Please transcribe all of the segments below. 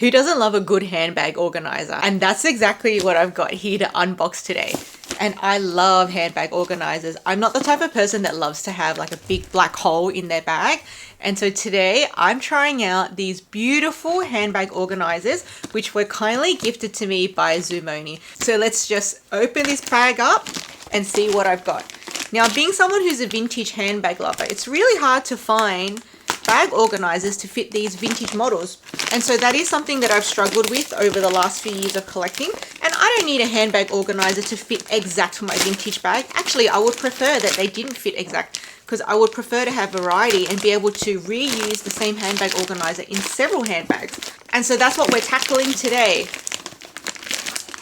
Who doesn't love a good handbag organizer? And that's exactly what I've got here to unbox today. And I love handbag organizers. I'm not the type of person that loves to have like a big black hole in their bag. And so today I'm trying out these beautiful handbag organizers, which were kindly gifted to me by Zoomoni. So let's just open this bag up and see what I've got. Now, being someone who's a vintage handbag lover, it's really hard to find bag organizers to fit these vintage models. And so that is something that I've struggled with over the last few years of collecting. And I don't need a handbag organizer to fit exact my vintage bag. Actually, I would prefer that they didn't fit exact, because I would prefer to have variety and be able to reuse the same handbag organizer in several handbags. And so that's what we're tackling today.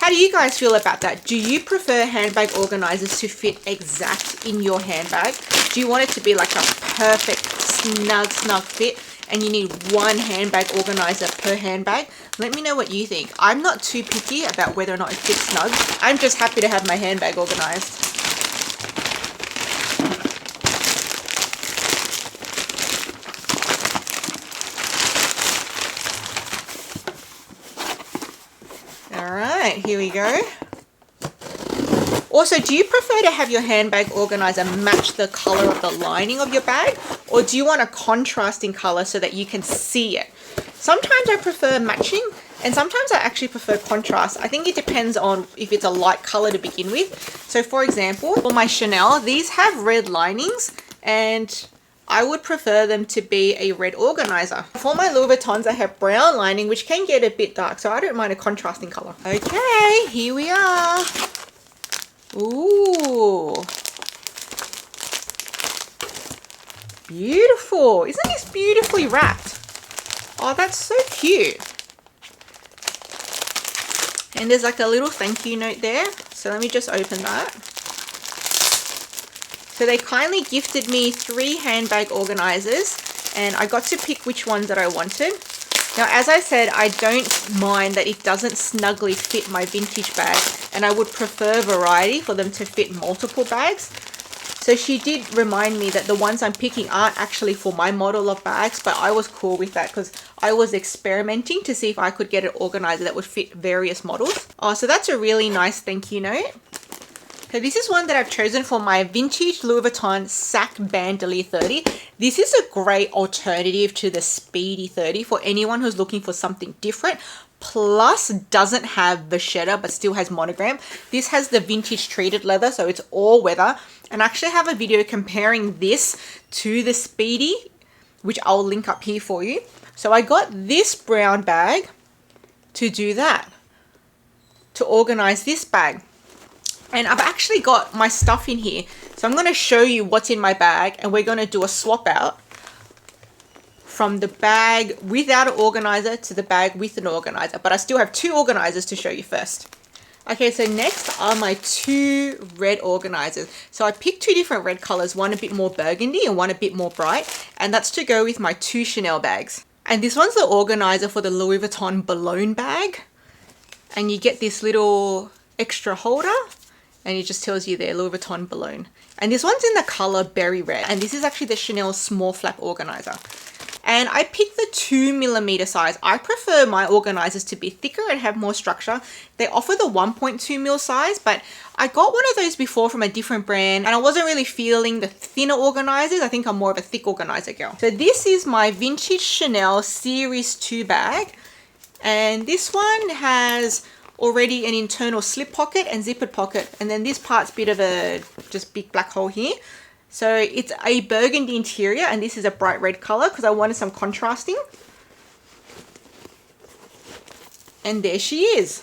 How do you guys feel about that? Do you prefer handbag organizers to fit exact in your handbag? Do you want it to be like a perfect snug fit and you need one handbag organizer per handbag? Let me know what you think. I'm not too picky about whether or not it fits snug. I'm just happy to have my handbag organized. Alright, here we go. Also, do you prefer to have your handbag organizer match the color of the lining of your bag? Or do you want a contrasting color so that you can see it? Sometimes I prefer matching, and sometimes I actually prefer contrast. I think it depends on if it's a light color to begin with. So for example, for my Chanel, these have red linings, and I would prefer them to be a red organizer. For my Louis Vuittons, I have brown lining, which can get a bit dark, so I don't mind a contrasting color. Okay, here we are. Ooh. Beautiful. Isn't this beautifully wrapped? Oh, that's so cute. And there's like a little thank you note there. So let me just open that. So they kindly gifted me 3 handbag organizers, and I got to pick which ones that I wanted. Now, as I said, I don't mind that it doesn't snugly fit my vintage bag, and I would prefer variety for them to fit multiple bags. So she did remind me that the ones I'm picking aren't actually for my model of bags, but I was cool with that because I was experimenting to see if I could get an organizer that would fit various models. Oh, so that's a really nice thank you note. So this is one that I've chosen for my vintage Louis Vuitton Sac Bandouliere 30. This is a great alternative to the Speedy 30 for anyone who's looking for something different. Plus doesn't have vachetta but still has monogram. This has the vintage treated leather, so it's all weather. And I actually have a video comparing this to the Speedy, which I'll link up here for you. So I got this brown bag to do that, to organize this bag. And I've actually got my stuff in here. So I'm going to show you what's in my bag, and we're going to do a swap out from the bag without an organizer to the bag with an organizer. But I still have 2 organizers to show you first. Okay, so next are my 2 red organizers. So I picked 2 different red colors, one a bit more burgundy and one a bit more bright. And that's to go with my 2 Chanel bags. And this one's the organizer for the Louis Vuitton Bolonge bag. And you get this little extra holder. And it just tells you there, Louis Vuitton Bolonge. And this one's in the color Berry Red. And this is actually the Chanel small flap organizer. And I picked the 2mm size. I prefer my organizers to be thicker and have more structure. They offer the 1.2mm size, but I got one of those before from a different brand and I wasn't really feeling the thinner organizers. I think I'm more of a thick organizer girl. So this is my vintage Chanel Series 2 bag. And this one has already an internal slip pocket and zippered pocket, and then this part's a bit of a just big black hole here. So it's a burgundy interior, and this is a bright red color because I wanted some contrasting. And there she is.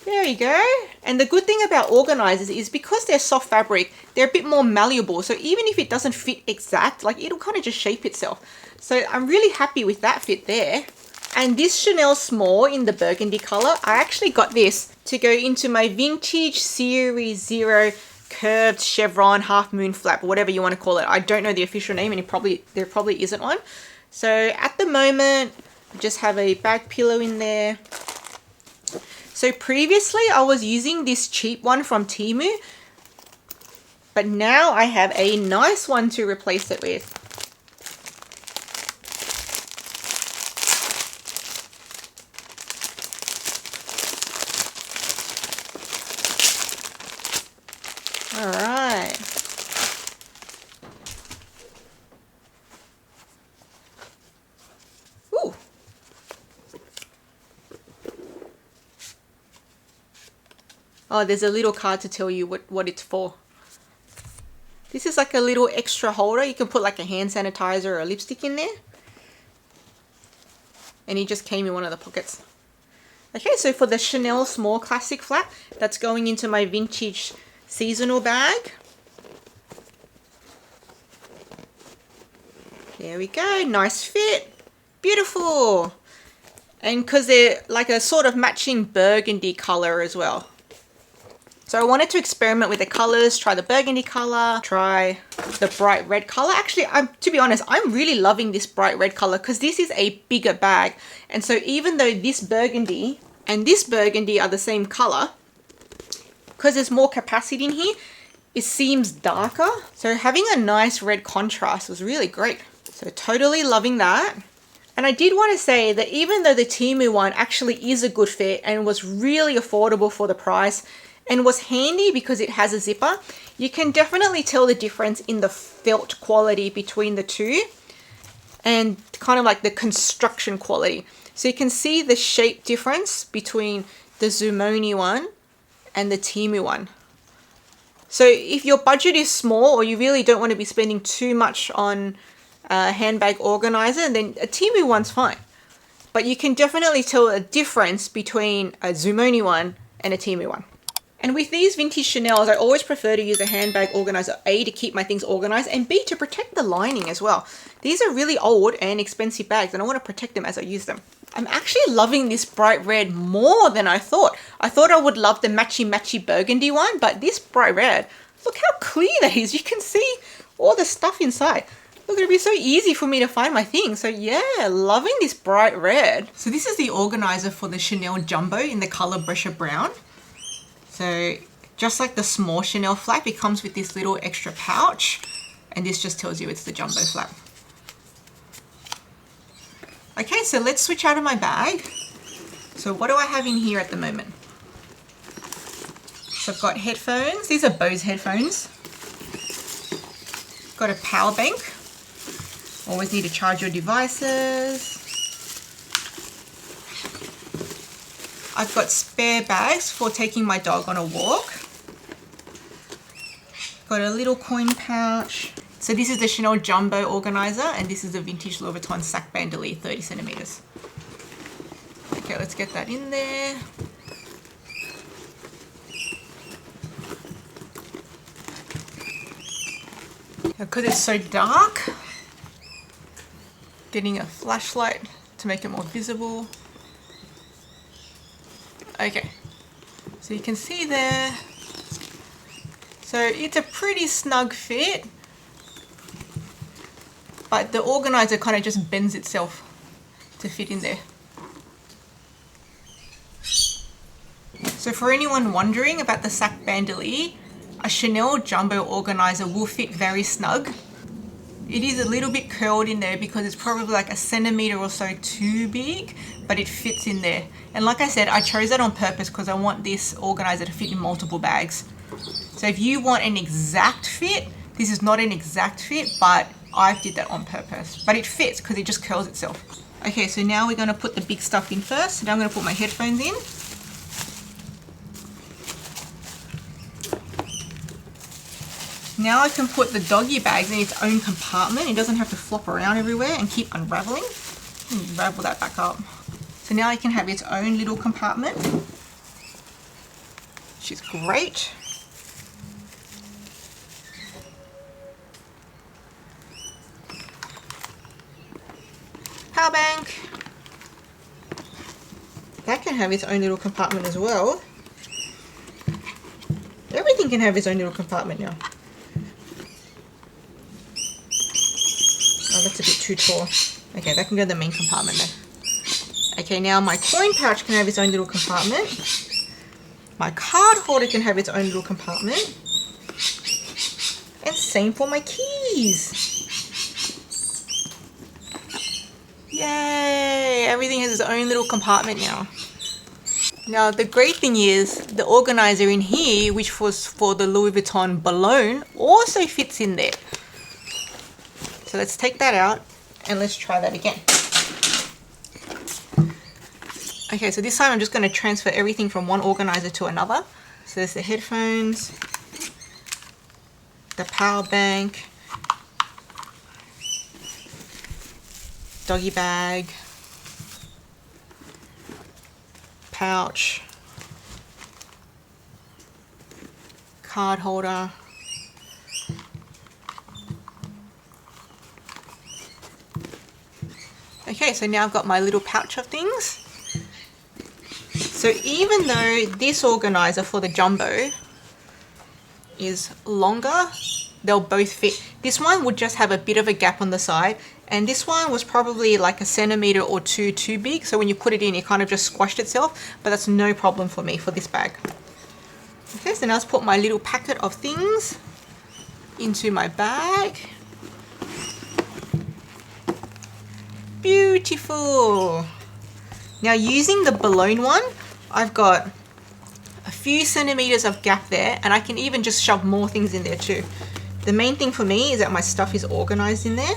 There you go. And the good thing about organizers is because they're soft fabric, they're a bit more malleable. So even if it doesn't fit exact, like it'll kind of just shape itself. So I'm really happy with that fit there. And this Chanel small in the burgundy color, I actually got this to go into my vintage Series 0 curved chevron half moon flap, whatever you want to call it. I don't know the official name, and there probably isn't one. So at the moment, I just have a bag pillow in there. So previously I was using this cheap one from Temu, but now I have a nice one to replace it with. Oh, there's a little card to tell you what it's for. This is like a little extra holder. You can put like a hand sanitizer or a lipstick in there. And it just came in one of the pockets. Okay, so for the Chanel small classic flap, that's going into my vintage seasonal bag. There we go, nice fit, beautiful. And because they're like a sort of matching burgundy color as well. So I wanted to experiment with the colors, try the burgundy color, try the bright red color. Actually, to be honest, I'm really loving this bright red color because this is a bigger bag. And so even though this burgundy and this burgundy are the same color, because there's more capacity in here, it seems darker. So having a nice red contrast was really great. So totally loving that. And I did want to say that even though the Temu one actually is a good fit and was really affordable for the price and was handy because it has a zipper, you can definitely tell the difference in the felt quality between the two and kind of like the construction quality. So you can see the shape difference between the Zoomoni one and the Temu one. So if your budget is small or you really don't want to be spending too much on a handbag organizer, then a Temu one's fine. But you can definitely tell a difference between a Zoomoni one and a Temu one. And with these vintage Chanels, I always prefer to use a handbag organizer, A, to keep my things organized, and B, to protect the lining as well. These are really old and expensive bags, and I want to protect them as I use them. I'm actually loving this bright red more than I thought. I thought I would love the matchy burgundy one, but this bright red, look how clear that is. You can see all the stuff inside. Look, it'll be so easy for me to find my things. So yeah, loving this bright red. So this is the organizer for the Chanel Jumbo in the color Breccia Brown. So just like the small Chanel flap, it comes with this little extra pouch, and this just tells you it's the jumbo flap. Okay, so let's switch out of my bag. So what do I have in here at the moment? So I've got headphones. These are Bose headphones. Got a power bank. Always need to charge your devices. I've got spare bags for taking my dog on a walk. Got a little coin pouch. So this is the Chanel Jumbo Organizer, and this is the vintage Louis Vuitton Sac Bandoilier 30 centimeters. Okay, let's get that in there. Because it's so dark, getting a flashlight to make it more visible. Okay, so you can see there. So it's a pretty snug fit, but the organizer kind of just bends itself to fit in there. So for anyone wondering about the Sac Bandouliere, a Chanel Jumbo organizer will fit very snug. It is a little bit curled in there because it's probably like a centimeter or so too big, but it fits in there. And like I said, I chose that on purpose because I want this organizer to fit in multiple bags. So if you want an exact fit, this is not an exact fit, but I did that on purpose. But it fits because it just curls itself. Okay, so now we're going to put the big stuff in first. Now I'm going to put my headphones in. Now I can put the doggy bags in its own compartment. It doesn't have to flop around everywhere and keep unraveling. Unravel that back up. So now it can have its own little compartment, which is great. Power bank. That can have its own little compartment as well. Everything can have its own little compartment now. Oh, that's a bit too tall. Okay, that can go in the main compartment then. Okay, now my coin pouch can have its own little compartment. My card holder can have its own little compartment. And same for my keys. Yay! Everything has its own little compartment now. Now the great thing is the organizer in here, which was for the Louis Vuitton Bolonge, also fits in there. So let's take that out and let's try that again. Okay, so this time I'm just going to transfer everything from one organizer to another. So there's the headphones, the power bank, doggy bag, pouch, card holder, okay, so now I've got my little pouch of things. So even though this organizer for the jumbo is longer, they'll both fit. This one would just have a bit of a gap on the side, and this one was probably like a centimeter or two too big, so when you put it in, it kind of just squashed itself, but that's no problem for me for this bag. Okay, so now let's put my little packet of things into my bag. Beautiful. Now using the Bolonge one, I've got a few centimeters of gap there, and I can even just shove more things in there too. The main thing for me is that my stuff is organized in there.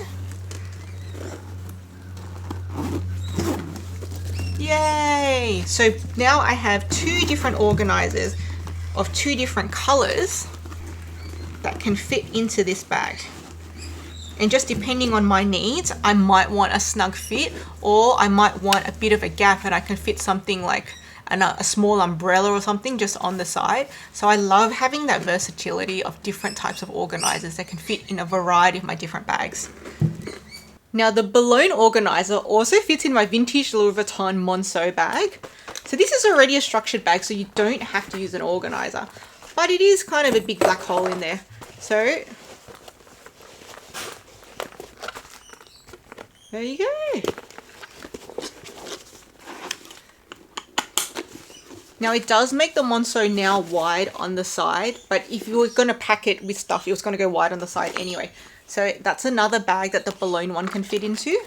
Yay! So now I have two different organizers of two different colors that can fit into this bag. And just depending on my needs, I might want a snug fit, or I might want a bit of a gap and I can fit something like a small umbrella or something just on the side. So I love having that versatility of different types of organizers that can fit in a variety of my different bags. Now the Bolonge organizer also fits in my vintage Louis Vuitton Monceau bag. So this is already a structured bag, so you don't have to use an organizer, but it is kind of a big black hole in there. So there you go. Now it does make the Monceau now wide on the side, but if you were going to pack it with stuff, it was going to go wide on the side anyway. So that's another bag that the Bolonge one can fit into.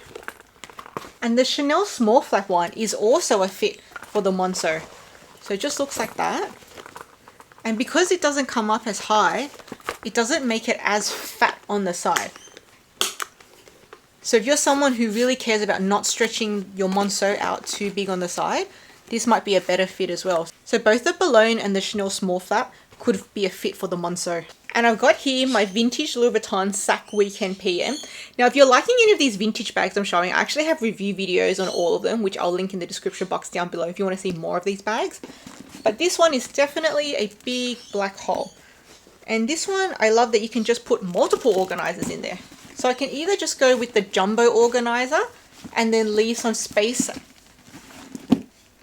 And the Chanel small flap one is also a fit for the Monceau. So it just looks like that. And because it doesn't come up as high, it doesn't make it as fat on the side. So if you're someone who really cares about not stretching your Monceau out too big on the side, this might be a better fit as well. So both the Bolonge and the Chanel small flap could be a fit for the Monceau. And I've got here my vintage Louis Vuitton Sac Weekend PM. Now, if you're liking any of these vintage bags I'm showing, I actually have review videos on all of them, which I'll link in the description box down below if you want to see more of these bags. But this one is definitely a big black hole. And this one, I love that you can just put multiple organizers in there. So I can either just go with the jumbo organizer and then leave some space,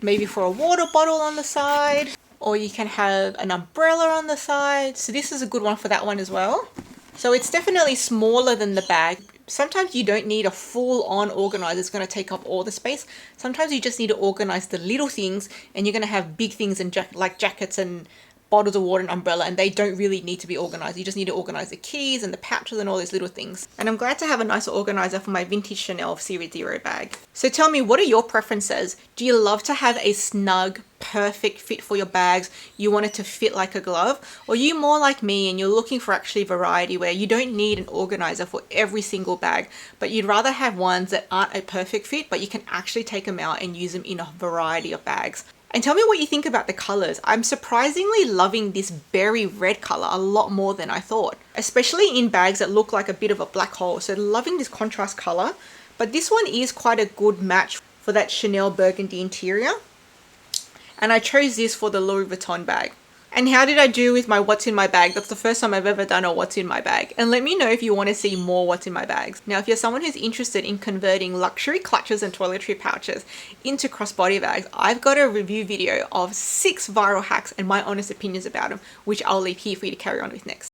maybe for a water bottle on the side, or you can have an umbrella on the side. So this is a good one for that one as well. So it's definitely smaller than the bag. Sometimes you don't need a full-on organizer that's going to take up all the space. Sometimes you just need to organize the little things, and you're going to have big things and like jackets and bottles of water and umbrella, and they don't really need to be organized. You just need to organize the keys and the pouches and all those little things. And I'm glad to have a nicer organizer for my vintage Chanel Series 0 bag. So tell me, what are your preferences? Do you love to have a snug, perfect fit for your bags? You want it to fit like a glove? Or are you more like me and you're looking for actually variety, where you don't need an organizer for every single bag, but you'd rather have ones that aren't a perfect fit, but you can actually take them out and use them in a variety of bags? And tell me what you think about the colors. I'm surprisingly loving this berry red color a lot more than I thought, especially in bags that look like a bit of a black hole. So loving this contrast color, but this one is quite a good match for that Chanel burgundy interior. And I chose this for the Louis Vuitton bag. And how did I do with my what's in my bag? That's the first time I've ever done a what's in my bag. And let me know if you want to see more what's in my bags. Now, if you're someone who's interested in converting luxury clutches and toiletry pouches into crossbody bags, I've got a review video of 6 viral hacks and my honest opinions about them, which I'll leave here for you to carry on with next.